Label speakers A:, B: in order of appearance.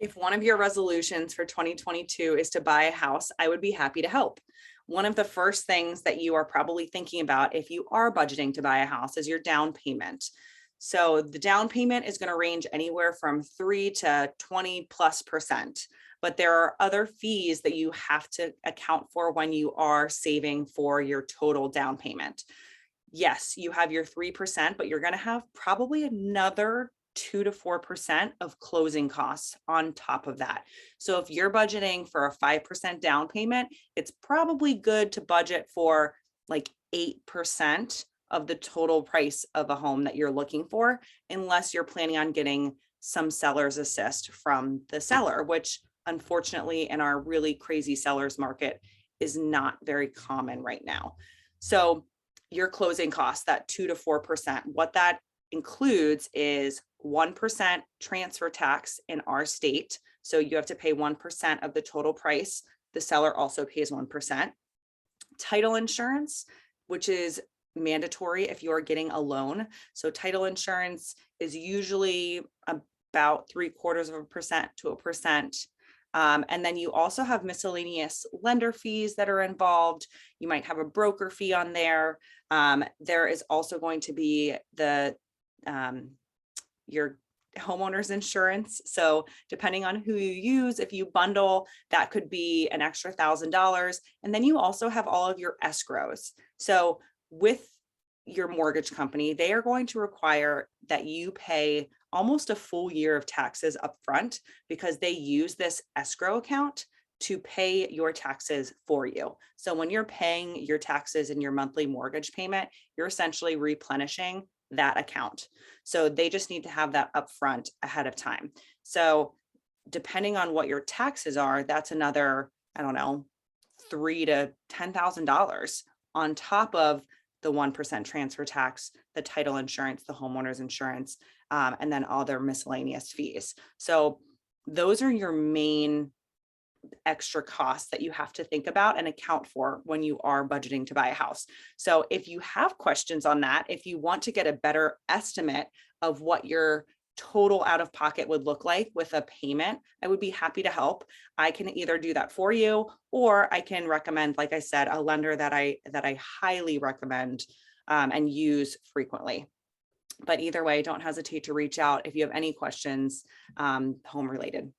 A: If one of your resolutions for 2022 is to buy a house, I would be happy to help. One of the first things that you are probably thinking about if you are budgeting to buy a house is your down payment. So the down payment is going to range anywhere from 3 to 20+%. But there are other fees that you have to account for when you are saving for your total down payment. Yes, you have your 3%, but you're going to have probably another 2 to 4% of closing costs on top of that. So if you're budgeting for a 5% down payment, it's probably good to budget for like 8% of the total price of a home that you're looking for, unless you're planning on getting some seller's assist from the seller, which unfortunately in our really crazy sellers market is not very common right now. So your closing costs, that 2 to 4%, what that includes is 1% transfer tax in our state. So you have to pay 1% of the total price. The seller also pays 1%. Title insurance, which is mandatory if you are getting a loan. So title insurance is usually about 0.75% to 1%. And then you also have miscellaneous lender fees that are involved. You might have a broker fee on there. There is also going to be your homeowners insurance. So depending on who you use, if you bundle, that could be an extra $1,000. And then you also have all of your escrows. So with your mortgage company, they are going to require that you pay almost a full year of taxes up front, because they use this escrow account to pay your taxes for you. So when you're paying your taxes and your monthly mortgage payment, you're essentially replenishing that account. So they just need to have that upfront ahead of time. So depending on what your taxes are, that's another, I don't know, $3,000 to $10,000 on top of the 1% transfer tax, the title insurance, the homeowner's insurance, and then all their miscellaneous fees. So those are your main extra costs that you have to think about and account for when you are budgeting to buy a house. So if you have questions on that, if you want to get a better estimate of what your total out of pocket would look like with a payment, I would be happy to help. I can either do that for you, or I can recommend, like I said, a lender that I highly recommend and use frequently. But either way, don't hesitate to reach out if you have any questions home related.